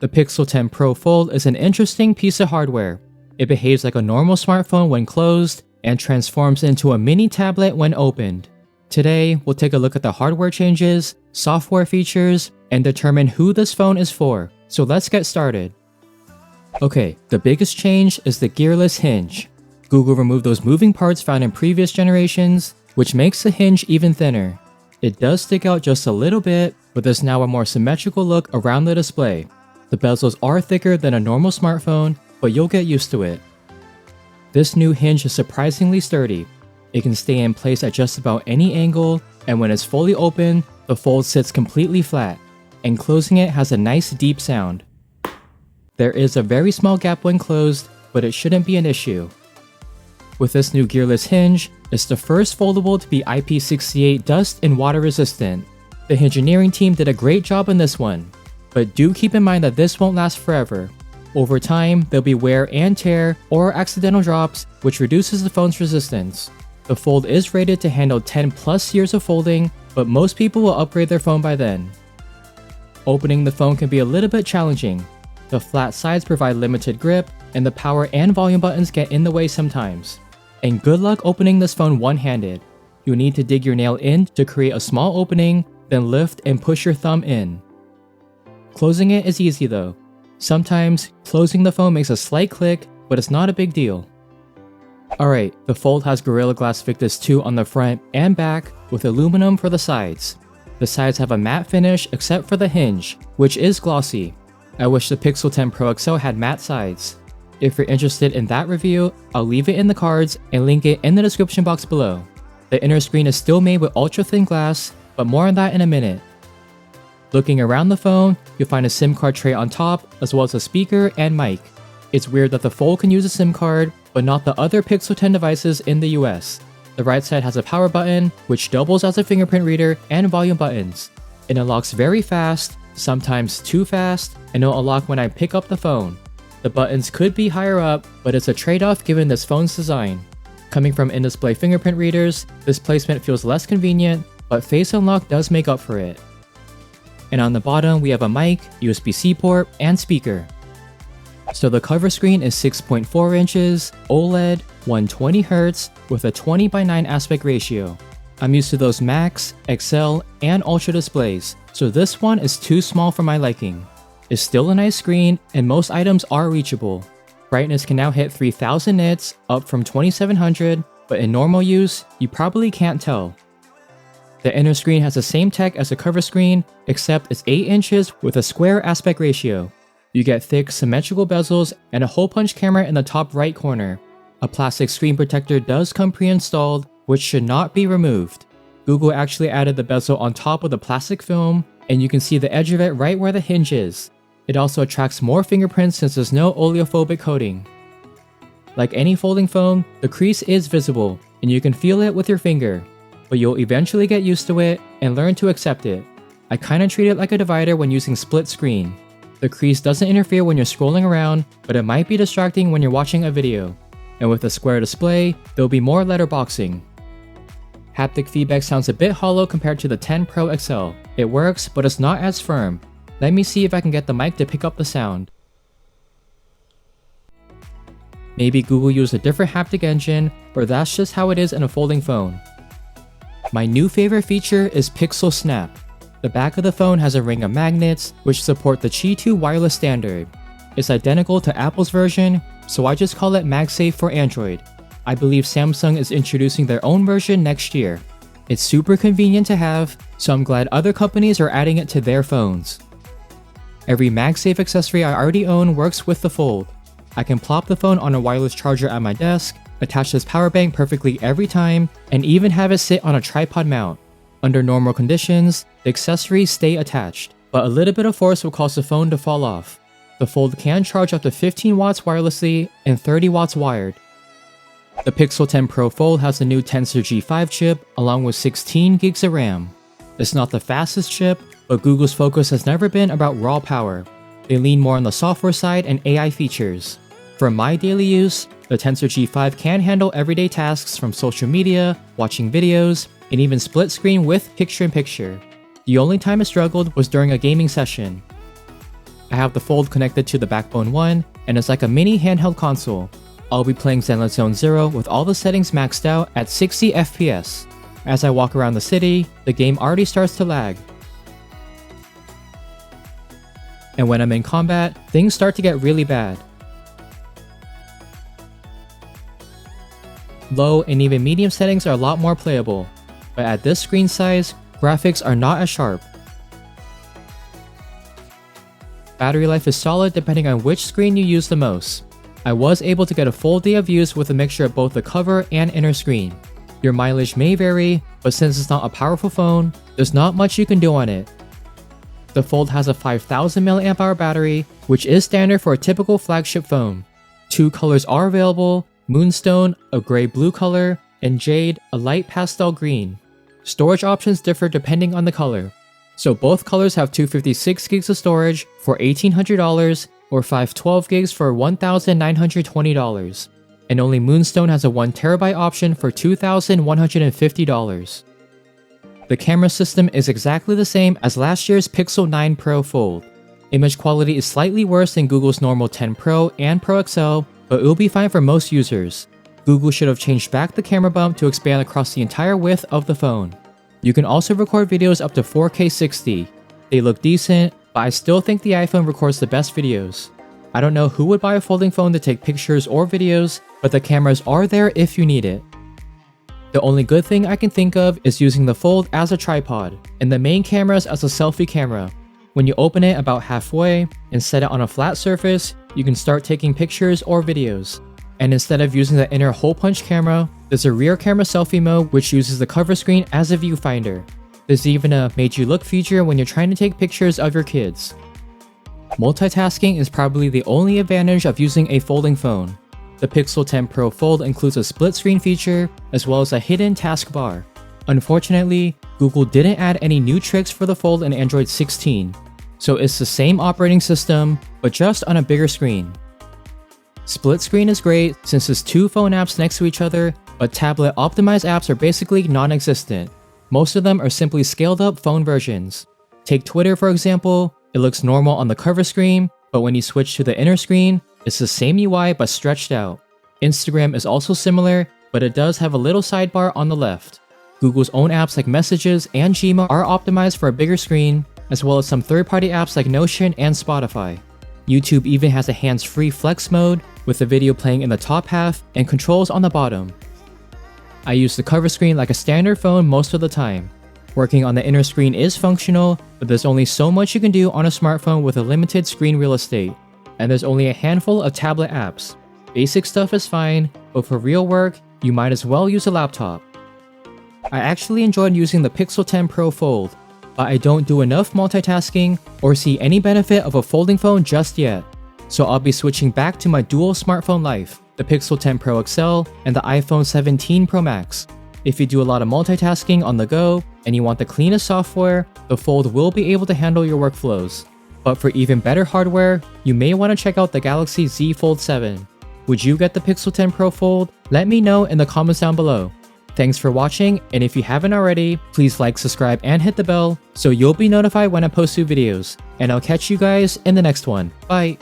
The Pixel 10 Pro Fold is an interesting piece of hardware. It behaves like a normal smartphone when closed and transforms into a mini tablet when opened. Today, we'll take a look at the hardware changes, software features, and determine who this phone is for. So let's get started. Okay, the biggest change is the gearless hinge. Google removed those moving parts found in previous generations, which makes the hinge even thinner. It does stick out just a little bit, but there's now a more symmetrical look around the display. The bezels are thicker than a normal smartphone, but you'll get used to it. This new hinge is surprisingly sturdy. It can stay in place at just about any angle, and when it's fully open, the fold sits completely flat, and closing it has a nice deep sound. There is a very small gap when closed, but it shouldn't be an issue. With this new gearless hinge, it's the first foldable to be IP68 dust and water resistant. The Hingeneering team did a great job on this one, but do keep in mind that this won't last forever. Over time, there'll be wear and tear or accidental drops, which reduces the phone's resistance. The Fold is rated to handle 10 plus years of folding, but most people will upgrade their phone by then. Opening the phone can be a little bit challenging. The flat sides provide limited grip, and the power and volume buttons get in the way sometimes. And good luck opening this phone one-handed. You'll need to dig your nail in to create a small opening, then lift and push your thumb in. Closing it is easy though. Sometimes, closing the phone makes a slight click, but it's not a big deal. Alright, the Fold has Gorilla Glass Victus 2 on the front and back with aluminum for the sides. The sides have a matte finish except for the hinge, which is glossy. I wish the Pixel 10 Pro XL had matte sides. If you're interested in that review, I'll leave it in the cards and link it in the description box below. The inner screen is still made with ultra-thin glass, but more on that in a minute. Looking around the phone, you'll find a SIM card tray on top, as well as a speaker and mic. It's weird that the Fold can use a SIM card, but not the other Pixel 10 devices in the US. The right side has a power button, which doubles as a fingerprint reader and volume buttons. It unlocks very fast, sometimes too fast, and it'll unlock when I pick up the phone. The buttons could be higher up, but it's a trade-off given this phone's design. Coming from in-display fingerprint readers, this placement feels less convenient, but Face Unlock does make up for it. And on the bottom, we have a mic, USB-C port, and speaker. So the cover screen is 6.4 inches, OLED, 120Hz, with a 20:9 aspect ratio. I'm used to those Max, XL, and Ultra displays, so this one is too small for my liking. It's still a nice screen, and most items are reachable. Brightness can now hit 3000 nits, up from 2700, but in normal use, you probably can't tell. The inner screen has the same tech as the cover screen, except it's 8 inches with a square aspect ratio. You get thick, symmetrical bezels and a hole punch camera in the top right corner. A plastic screen protector does come pre-installed, which should not be removed. Google actually added the bezel on top of the plastic film, and you can see the edge of it right where the hinge is. It also attracts more fingerprints since there's no oleophobic coating. Like any folding phone, the crease is visible, and you can feel it with your finger, but you'll eventually get used to it and learn to accept it. I kinda treat it like a divider when using split screen. The crease doesn't interfere when you're scrolling around, but it might be distracting when you're watching a video. And with a square display, there'll be more letterboxing. Haptic feedback sounds a bit hollow compared to the 10 Pro XL. It works, but it's not as firm. Let me see if I can get the mic to pick up the sound. Maybe Google used a different haptic engine, or that's just how it is in a folding phone. My new favorite feature is Pixelsnap. The back of the phone has a ring of magnets, which support the Qi 2 wireless standard. It's identical to Apple's version, so I just call it MagSafe for Android. I believe Samsung is introducing their own version next year. It's super convenient to have, so I'm glad other companies are adding it to their phones. Every MagSafe accessory I already own works with the Fold. I can plop the phone on a wireless charger at my desk, attach this power bank perfectly every time, and even have it sit on a tripod mount. Under normal conditions, the accessories stay attached, but a little bit of force will cause the phone to fall off. The Fold can charge up to 15 watts wirelessly and 30 watts wired. The Pixel 10 Pro Fold has the new Tensor G5 chip along with 16 gigs of RAM. It's not the fastest chip, but Google's focus has never been about raw power. They lean more on the software side and AI features. For my daily use, the Tensor G5 can handle everyday tasks from social media, watching videos, and even split screen with picture-in-picture. The only time it struggled was during a gaming session. I have the Fold connected to the Backbone 1, and it's like a mini handheld console. I'll be playing Zenless Zone Zero with all the settings maxed out at 60 FPS. As I walk around the city, the game already starts to lag. And when I'm in combat, things start to get really bad. Low and even medium settings are a lot more playable, but at this screen size, graphics are not as sharp. Battery life is solid depending on which screen you use the most. I was able to get a full day of use with a mixture of both the cover and inner screen. Your mileage may vary, but since it's not a powerful phone, there's not much you can do on it. The Fold has a 5000 mAh battery, which is standard for a typical flagship phone. 2 colors are available: Moonstone, a gray-blue color, and Jade, a light pastel green. Storage options differ depending on the color. So both colors have 256 gigs of storage for $1,800 or 512 gigs for $1,920. And only Moonstone has a 1TB option for $2,150. The camera system is exactly the same as last year's Pixel 9 Pro Fold. Image quality is slightly worse than Google's normal 10 Pro and Pro XL, but it will be fine for most users. Google should have changed back the camera bump to expand across the entire width of the phone. You can also record videos up to 4K 60. They look decent, but I still think the iPhone records the best videos. I don't know who would buy a folding phone to take pictures or videos, but the cameras are there if you need it. The only good thing I can think of is using the Fold as a tripod, and the main cameras as a selfie camera. When you open it about halfway and set it on a flat surface, you can start taking pictures or videos. And instead of using the inner hole punch camera, there's a rear camera selfie mode which uses the cover screen as a viewfinder. There's even a made you look feature when you're trying to take pictures of your kids. Multitasking is probably the only advantage of using a folding phone. The Pixel 10 Pro Fold includes a split screen feature as well as a hidden taskbar. Unfortunately, Google didn't add any new tricks for the Fold in Android 16, so it's the same operating system, but just on a bigger screen. Split screen is great since it's 2 phone apps next to each other, but tablet optimized apps are basically non-existent. Most of them are simply scaled up phone versions. Take Twitter for example, it looks normal on the cover screen, but when you switch to the inner screen, it's the same UI but stretched out. Instagram is also similar, but it does have a little sidebar on the left. Google's own apps like Messages and Gmail are optimized for a bigger screen, as well as some third-party apps like Notion and Spotify. YouTube even has a hands-free flex mode, with the video playing in the top half and controls on the bottom. I use the cover screen like a standard phone most of the time. Working on the inner screen is functional, but there's only so much you can do on a smartphone with a limited screen real estate, and there's only a handful of tablet apps. Basic stuff is fine, but for real work, you might as well use a laptop. I actually enjoyed using the Pixel 10 Pro Fold, but I don't do enough multitasking or see any benefit of a folding phone just yet. So I'll be switching back to my dual smartphone life, the Pixel 10 Pro XL and the iPhone 17 Pro Max. If you do a lot of multitasking on the go and you want the cleanest software, the Fold will be able to handle your workflows. But for even better hardware, you may want to check out the Galaxy Z Fold 7. Would you get the Pixel 10 Pro Fold? Let me know in the comments down below. Thanks for watching, and if you haven't already, please like, subscribe, and hit the bell so you'll be notified when I post new videos. And I'll catch you guys in the next one. Bye!